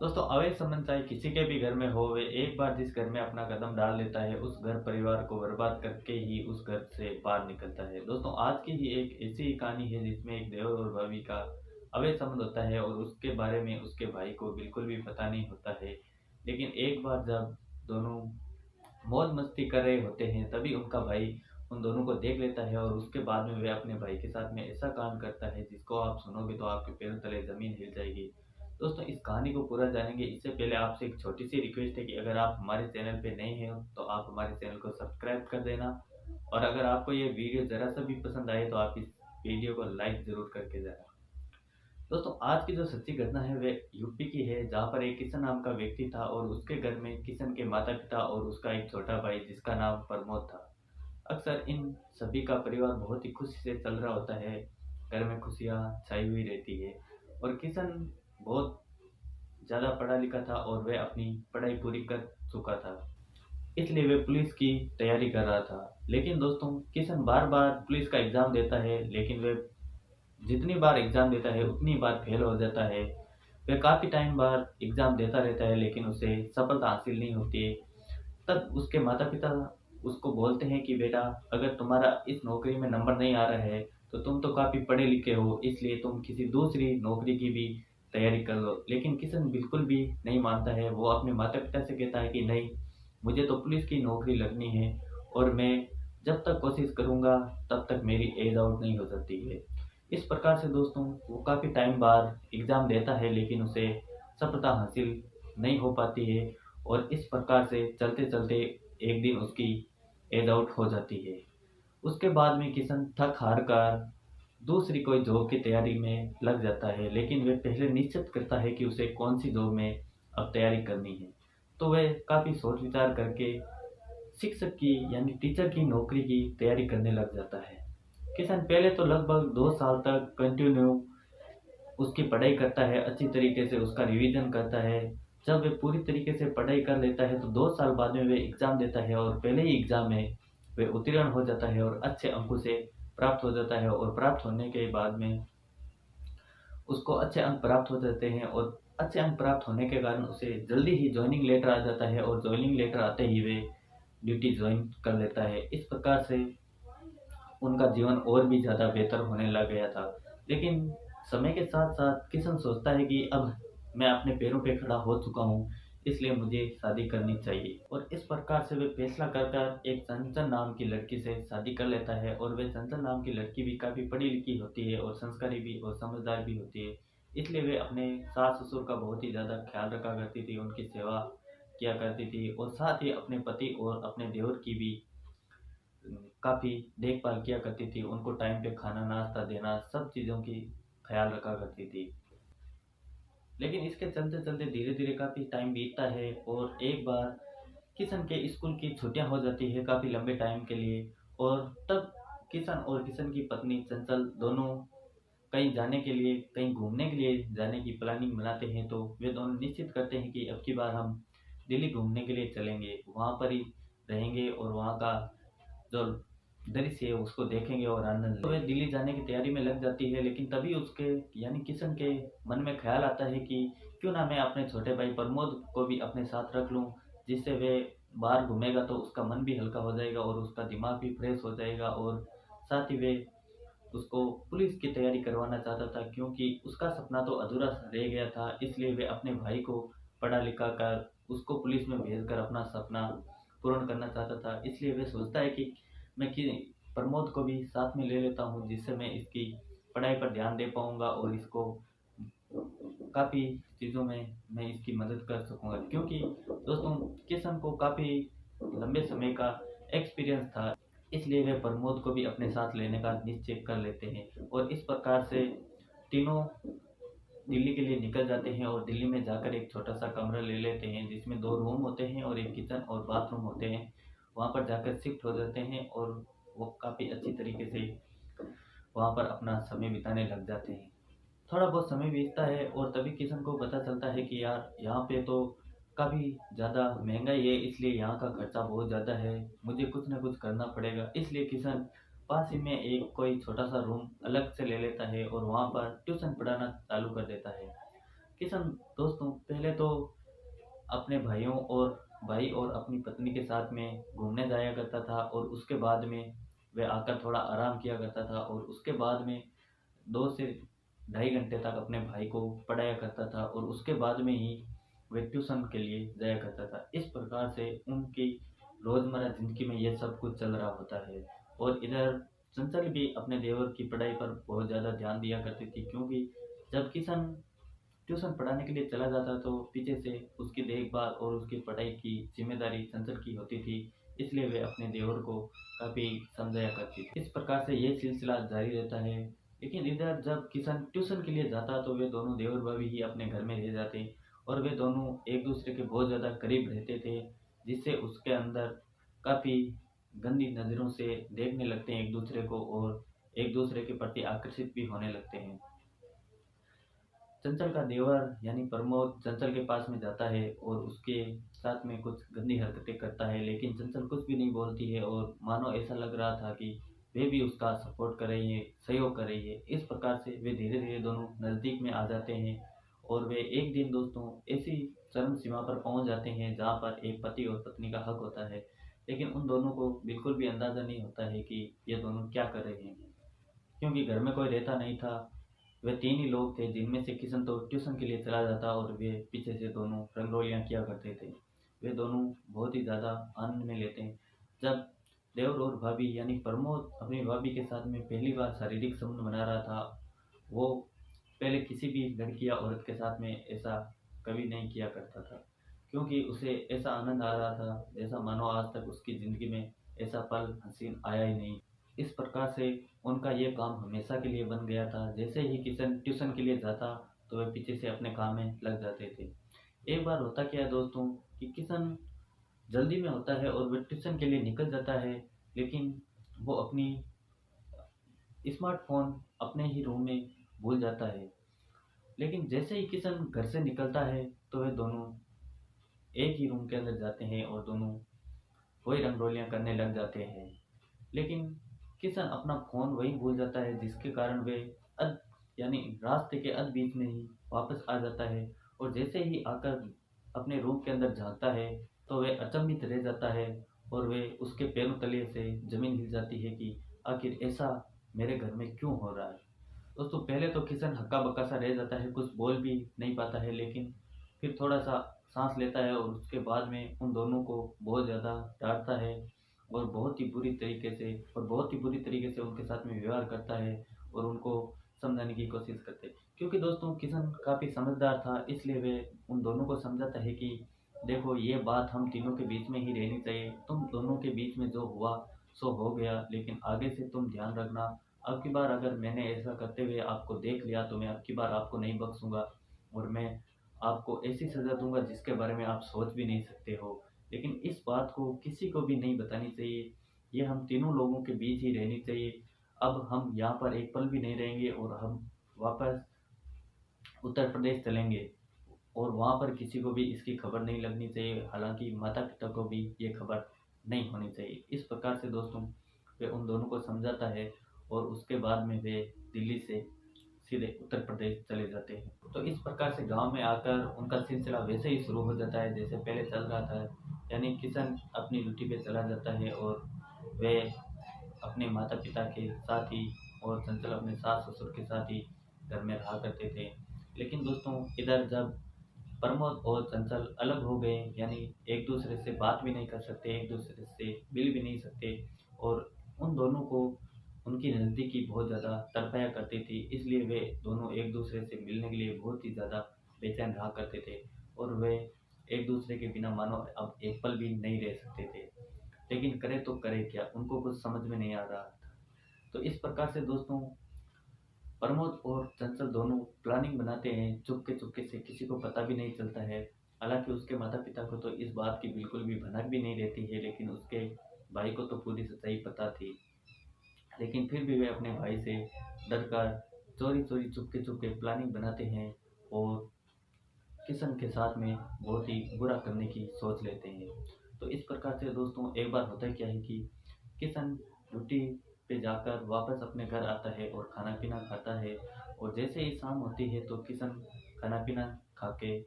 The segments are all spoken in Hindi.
दोस्तों अवैध संबंध चाहे किसी के भी घर में हो, वे एक बार जिस घर में अपना कदम डाल लेता है उस घर परिवार को बर्बाद करके ही उस घर से बाहर निकलता है। दोस्तों आज की ही एक ऐसी ही कहानी है जिसमें एक देवर और भाभी का अवैध संबंध होता है और उसके बारे में उसके भाई को बिल्कुल भी पता नहीं होता है। लेकिन एक बार जब दोनों मौज मस्ती कर रहे होते हैं तभी उनका भाई उन दोनों को देख लेता है और उसके बाद में वे अपने भाई के साथ में ऐसा काम करता है जिसको आप सुनोगे तो आपके पैरों तले जमीन हिल जाएगी। दोस्तों इस कहानी को पूरा जानेंगे इससे पहले आपसे एक छोटी सी रिक्वेस्ट है कि अगर आप हमारे चैनल पे नए हैं तो आप हमारे चैनल को सब्सक्राइब कर देना, और अगर आपको ये वीडियो ज़रा सा भी पसंद आए तो आप इस वीडियो को लाइक ज़रूर करके जाना। दोस्तों आज की जो सच्ची घटना है वह यूपी की है, जहाँ पर एक किशन नाम का व्यक्ति था और उसके घर में किशन के माता पिता और उसका एक छोटा भाई जिसका नाम प्रमोद था। अक्सर इन सभी का परिवार बहुत ही खुशी से चल रहा होता है, घर में खुशियाँ छाई हुई रहती है। और किशन बहुत ज़्यादा पढ़ा लिखा था और वह अपनी पढ़ाई पूरी कर चुका था, इसलिए वह पुलिस की तैयारी कर रहा था। लेकिन दोस्तों किशन बार बार पुलिस का एग्ज़ाम देता है, लेकिन वह जितनी बार एग्ज़ाम देता है उतनी बार फेल हो जाता है। वह काफ़ी टाइम बाद एग्ज़ाम देता रहता है लेकिन उसे सफलता हासिल नहीं होती है। तब उसके माता पिता उसको बोलते हैं कि बेटा, अगर तुम्हारा इस नौकरी में नंबर नहीं आ रहा है तो तुम तो काफ़ी पढ़े लिखे हो, इसलिए तुम किसी दूसरी नौकरी की भी तैयारी कर लो। लेकिन किशन बिल्कुल भी नहीं मानता है। वो अपने माता पिता से कहता है कि नहीं, मुझे तो पुलिस की नौकरी लगनी है और मैं जब तक कोशिश करूँगा तब तक मेरी एज आउट नहीं हो सकती है। इस प्रकार से दोस्तों वो काफ़ी टाइम बाद एग्ज़ाम देता है लेकिन उसे सफलता हासिल नहीं हो पाती है, और इस प्रकार से चलते चलते एक दिन उसकी एज आउट हो जाती है। उसके बाद में किशन थक हार कर दूसरी कोई जॉब की तैयारी में लग जाता है, लेकिन वह पहले निश्चित करता है कि उसे कौन सी जॉब में अब तैयारी करनी है। तो वह काफ़ी सोच विचार करके शिक्षक की यानी टीचर की नौकरी की तैयारी करने लग जाता है। किशन पहले तो लगभग 2 साल तक कंटिन्यू उसकी पढ़ाई करता है, अच्छी तरीके से उसका रिवीजन करता है। जब वे पूरी तरीके से पढ़ाई कर लेता है तो 2 साल बाद में वे एग्ज़ाम देता है और पहले ही एग्ज़ाम में वे उत्तीर्ण हो जाता है और अच्छे अंकों से प्राप्त हो जाता है। और प्राप्त होने के बाद में उसको अच्छे अंक प्राप्त हो जाते हैं और अच्छे अंक प्राप्त होने के कारण उसे जल्दी ही जॉइनिंग लेटर आ जाता है और जॉइनिंग लेटर आते ही वे ड्यूटी ज्वाइन कर लेता है। इस प्रकार से उनका जीवन और भी ज़्यादा बेहतर होने लग गया था। लेकिन समय के साथ साथ किशन सोचता है कि अब मैं अपने पैरों पे खड़ा हो चुका हूँ, इसलिए मुझे शादी करनी चाहिए। और इस प्रकार से वे फैसला कर कर एक चंचल नाम की लड़की से शादी कर लेता है। और वे चंचल नाम की लड़की भी काफ़ी पढ़ी लिखी होती है और संस्कारी भी और समझदार भी होती है, इसलिए वे अपने सास ससुर का बहुत ही ज़्यादा ख्याल रखा करती थी, उनकी सेवा किया करती थी और साथ ही अपने पति और अपने देवर की भी काफ़ी देखभाल किया करती थी। उनको टाइम पे खाना नाश्ता देना, सब चीज़ों की ख्याल रखा करती थी। लेकिन इसके चलते चलते धीरे धीरे काफ़ी टाइम बीतता है और एक बार किशन के स्कूल की छुट्टियां हो जाती है काफ़ी लंबे टाइम के लिए। और तब किशन और किशन की पत्नी चंचल दोनों कहीं जाने के लिए, कहीं घूमने के लिए जाने की प्लानिंग बनाते हैं। तो वे दोनों निश्चित करते हैं कि अब की बार हम दिल्ली घूमने के लिए चलेंगे, वहाँ पर ही रहेंगे और वहाँ का जो दृश्य है उसको देखेंगे और आनंद लेंगे। तो वह दिल्ली जाने की तैयारी में लग जाती है, लेकिन तभी उसके यानी किशन के मन में ख्याल आता है कि क्यों ना मैं अपने छोटे भाई प्रमोद को भी अपने साथ रख लूं, जिससे वह बाहर घूमेगा तो उसका मन भी हल्का हो जाएगा और उसका दिमाग भी फ्रेश हो जाएगा। और साथ ही वे उसको पुलिस की तैयारी करवाना चाहता था, क्योंकि उसका सपना तो अधूरा रह गया था, इसलिए वे अपने भाई को पढ़ा लिखा कर उसको पुलिस में भेजकर अपना सपना पूर्ण करना चाहता था। इसलिए वे सोचता है कि मैं कि प्रमोद को भी साथ में ले लेता हूँ, जिससे मैं इसकी पढ़ाई पर ध्यान दे पाऊँगा और इसको काफ़ी चीज़ों में मैं इसकी मदद कर सकूँगा। क्योंकि दोस्तों किशन को काफ़ी लंबे समय का एक्सपीरियंस था, इसलिए वे प्रमोद को भी अपने साथ लेने का निश्चय कर लेते हैं। और इस प्रकार से तीनों दिल्ली के लिए निकल जाते हैं और दिल्ली में जाकर एक छोटा सा कमरा ले लेते हैं जिसमें 2 रूम होते हैं और एक किचन और बाथरूम होते हैं। वहाँ पर जाकर शिफ्ट हो जाते हैं और वो काफ़ी अच्छी तरीके से वहाँ पर अपना समय बिताने लग जाते हैं। थोड़ा बहुत समय बीतता है और तभी किशन को पता चलता है कि यार यहाँ पे तो काफ़ी ज़्यादा महंगाई है, इसलिए यहाँ का खर्चा बहुत ज़्यादा है, मुझे कुछ ना कुछ करना पड़ेगा। इसलिए किशन पास ही में एक कोई छोटा सा रूम अलग से ले लेता है और वहाँ पर ट्यूशन पढ़ाना चालू कर देता है। किशन दोस्तों पहले तो अपने भाई और अपनी पत्नी के साथ में घूमने जाया करता था, और उसके बाद में वह आकर थोड़ा आराम किया करता था, और उसके बाद में 2 से ढाई घंटे तक अपने भाई को पढ़ाया करता था, और उसके बाद में ही वह ट्यूशन के लिए जाया करता था। इस प्रकार से उनकी रोज़मर्रा ज़िंदगी में ये सब कुछ चल रहा होता है। और इधर चंचल भी अपने देवर की पढ़ाई पर बहुत ज़्यादा ध्यान दिया करती थी, क्योंकि जब किशन ट्यूशन पढ़ाने के लिए चला जाता तो पीछे से उसकी देखभाल और उसकी पढ़ाई की जिम्मेदारी चंचल की होती थी, इसलिए वे अपने देवर को काफ़ी समझाया करती थी। इस प्रकार से ये सिलसिला जारी रहता है। लेकिन इधर जब किशन ट्यूशन के लिए जाता तो वे दोनों देवर भाभी ही अपने घर में रह जाते, और वे दोनों एक दूसरे के बहुत ज़्यादा करीब रहते थे, जिससे उसके अंदर काफ़ी गंदी नज़रों से देखने लगते हैं एक दूसरे को, और एक दूसरे के प्रति आकर्षित भी होने लगते हैं। चंचल का देवर यानी प्रमोद चंचल के पास में जाता है और उसके साथ में कुछ गंदी हरकतें करता है, लेकिन चंचल कुछ भी नहीं बोलती है, और मानो ऐसा लग रहा था कि वे भी उसका सपोर्ट कर रही है, सहयोग कर रही है। इस प्रकार से वे धीरे धीरे दोनों नज़दीक में आ जाते हैं, और वे एक दिन दोस्तों ऐसी चरम सीमा पर पहुंच जाते हैं जहां पर एक पति और पत्नी का हक होता है, लेकिन उन दोनों को बिल्कुल भी अंदाज़ा नहीं होता है कि ये दोनों क्या कर रहे हैं, क्योंकि घर में कोई रहता नहीं था। वे तीन ही लोग थे, जिनमें से किशन तो ट्यूशन के लिए चला जाता, और वे पीछे से दोनों रंगोलियाँ किया करते थे। वे दोनों बहुत ही ज़्यादा आनंद में लेते हैं। जब देवर और भाभी यानी प्रमोद अपनी भाभी के साथ में पहली बार शारीरिक संबंध बना रहा था, वो पहले किसी भी लड़की या औरत के साथ में ऐसा कभी नहीं किया करता था, क्योंकि उसे ऐसा आनंद आ रहा था जैसा मानो आज तक उसकी ज़िंदगी में ऐसा पल हसीन आया ही नहीं। इस प्रकार से उनका ये काम हमेशा के लिए बन गया था। जैसे ही किशन ट्यूशन के लिए जाता तो वे पीछे से अपने काम में लग जाते थे। एक बार होता क्या है दोस्तों कि किशन जल्दी में होता है और वह ट्यूशन के लिए निकल जाता है, लेकिन वो अपनी स्मार्टफोन अपने ही रूम में भूल जाता है। लेकिन जैसे ही किशन घर से निकलता है तो वे दोनों एक ही रूम के अंदर जाते हैं और दोनों वही रंगोलियां करने लग जाते हैं। लेकिन किशन अपना फ़ोन वहीं भूल जाता है, जिसके कारण वे अध यानी रास्ते के अध बीच में ही वापस आ जाता है, और जैसे ही आकर अपने रूम के अंदर झाँकता है तो वह अचंभित रह जाता है, और वे उसके पैरों तले से ज़मीन हिल जाती है कि आखिर ऐसा मेरे घर में क्यों हो रहा है। दोस्तों पहले तो किशन हक्का बक्का सा रह जाता है, कुछ बोल भी नहीं पाता है, लेकिन फिर थोड़ा सा सांस लेता है, और उसके बाद में उन दोनों को बहुत ज़्यादा डांटता है, और बहुत ही बुरी तरीके से उनके साथ में व्यवहार करता है, और उनको समझाने की कोशिश करते हैं। क्योंकि दोस्तों किशन काफ़ी समझदार था, इसलिए वे उन दोनों को समझाता है कि देखो ये बात हम तीनों के बीच में ही रहनी चाहिए, तुम दोनों के बीच में जो हुआ सो हो गया, लेकिन आगे से तुम ध्यान रखना, अब की बार अगर मैंने ऐसा करते हुए आपको देख लिया तो मैं अब की बार आपको नहीं बख्शूंगा, और मैं आपको ऐसी सज़ा दूंगा जिसके बारे में आप सोच भी नहीं सकते हो। लेकिन इस बात को किसी को भी नहीं बतानी चाहिए, ये हम तीनों लोगों के बीच ही रहनी चाहिए। अब हम यहाँ पर एक पल भी नहीं रहेंगे, और हम वापस उत्तर प्रदेश चलेंगे, और वहाँ पर किसी को भी इसकी खबर नहीं लगनी चाहिए, हालांकि माता पिता को भी ये खबर नहीं होनी चाहिए। इस प्रकार से दोस्तों वे उन दोनों को समझाता है, और उसके बाद में वे दिल्ली से सीधे उत्तर प्रदेश चले जाते हैं। तो इस प्रकार से गांव में आकर उनका सिलसिला वैसे ही शुरू हो जाता है जैसे पहले चल रहा था, यानी किशन अपनी ड्यूटी पे चला जाता है, और वे अपने माता पिता के साथ ही और चंचल अपने सास ससुर के साथ ही घर में रहा करते थे। लेकिन दोस्तों इधर जब प्रमोद और चंचल अलग हो गए, यानी एक दूसरे से बात भी नहीं कर सकते, एक दूसरे से मिल भी नहीं सकते, और उन दोनों को उनकी नज़दीकी बहुत ज़्यादा तड़पाया करती थी, इसलिए वे दोनों एक दूसरे से मिलने के लिए बहुत ही ज़्यादा बेचैन रहा करते थे, और वे एक दूसरे के बिना मानो अब एक पल भी नहीं रह सकते थे। लेकिन करे तो करे क्या, उनको कुछ समझ में नहीं आ रहा था। तो इस प्रकार से दोस्तों प्रमोद और चंचल दोनों प्लानिंग बनाते हैं चुपके चुपके से, किसी को पता भी नहीं चलता है। हालांकि उसके माता पिता को तो इस बात की बिल्कुल भी भनक भी नहीं रहती है, लेकिन उसके भाई को तो पूरी सच्चाई पता थी। लेकिन फिर भी वे अपने भाई से डर कर चोरी चोरी चुपके चुपके प्लानिंग बनाते हैं, और किशन के साथ में बहुत ही बुरा करने की सोच लेते हैं। तो इस प्रकार से दोस्तों एक बार होता क्या है कि किशन ड्यूटी पे जाकर वापस अपने घर आता है और खाना पीना खाता है, और जैसे ही शाम होती है तो किशन खाना पीना खा के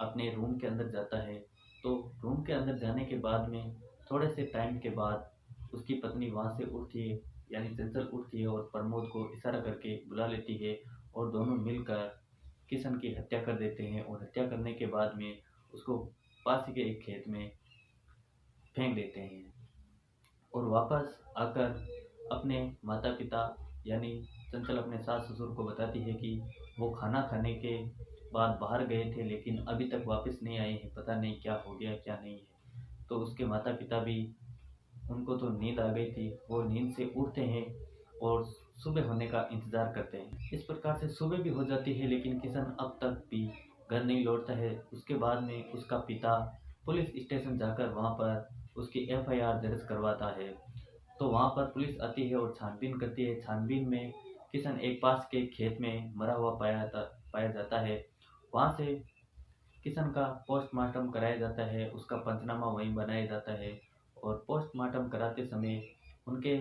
अपने रूम के अंदर जाता है। तो रूम के अंदर जाने के बाद में थोड़े से टाइम के बाद उसकी पत्नी वहाँ से उठती है, यानी चंचल उठती है और प्रमोद को इशारा करके बुला लेती है और दोनों मिलकर किशन की हत्या कर देते हैं और हत्या करने के बाद में उसको पास ही के एक खेत में फेंक देते हैं और वापस आकर अपने माता पिता यानी चंचल अपने सास ससुर को बताती है कि वो खाना खाने के बाद बाहर गए थे लेकिन अभी तक वापस नहीं आए हैं, पता नहीं क्या हो गया क्या नहीं है। तो उसके माता पिता भी, उनको तो नींद आ गई थी, वो नींद से उठते हैं और सुबह होने का इंतज़ार करते हैं। इस प्रकार से सुबह भी हो जाती है लेकिन किशन अब तक भी घर नहीं लौटता है। उसके बाद में उसका पिता पुलिस स्टेशन जाकर वहाँ पर उसकी एफआईआर दर्ज करवाता है। तो वहाँ पर पुलिस आती है और छानबीन करती है। छानबीन में किशन एक पास के खेत में मरा हुआ पाया जाता है। वहाँ से किशन का पोस्टमार्टम कराया जाता है, उसका पंचनामा वहीं बनाया जाता है और पोस्टमार्टम कराते समय उनके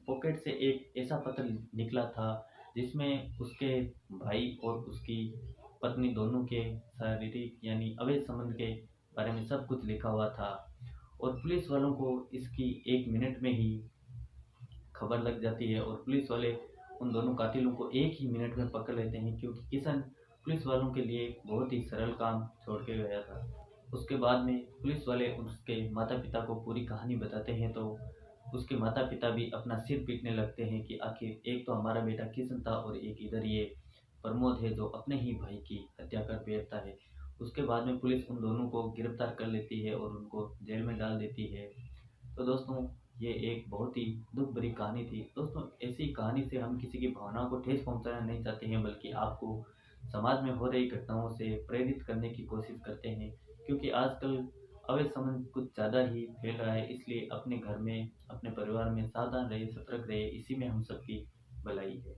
पॉकेट से एक ऐसा पत्र निकला था जिसमें उसके भाई और उसकी पत्नी दोनों के शारीरिक यानी अवैध संबंध के बारे में सब कुछ लिखा हुआ था और पुलिस वालों को इसकी 1 मिनट में ही खबर लग जाती है और पुलिस वाले उन दोनों कातिलों को 1 ही मिनट में पकड़ लेते हैं क्योंकि किशन पुलिस वालों के लिए बहुत ही सरल काम छोड़ के गया था। उसके बाद में पुलिस वाले उसके माता पिता को पूरी कहानी बताते हैं तो उसके माता पिता भी अपना सिर पीटने लगते हैं कि आखिर एक तो हमारा बेटा किशन था और एक इधर ये प्रमोद है जो अपने ही भाई की हत्या कर बैठता है। उसके बाद में पुलिस उन दोनों को गिरफ्तार कर लेती है और उनको जेल में डाल देती है। तो दोस्तों, ये एक बहुत ही दुख भरी कहानी थी। दोस्तों, ऐसी कहानी से हम किसी की भावनाओं को ठेस पहुंचाना नहीं चाहते हैं बल्कि आपको समाज में हो रही घटनाओं से प्रेरित करने की कोशिश करते हैं क्योंकि आजकल अवैध संबंध कुछ ज़्यादा ही फैल रहा है। इसलिए अपने घर में, अपने परिवार में सावधान रहिए, सतर्क रहिए, इसी में हम सबकी भलाई है।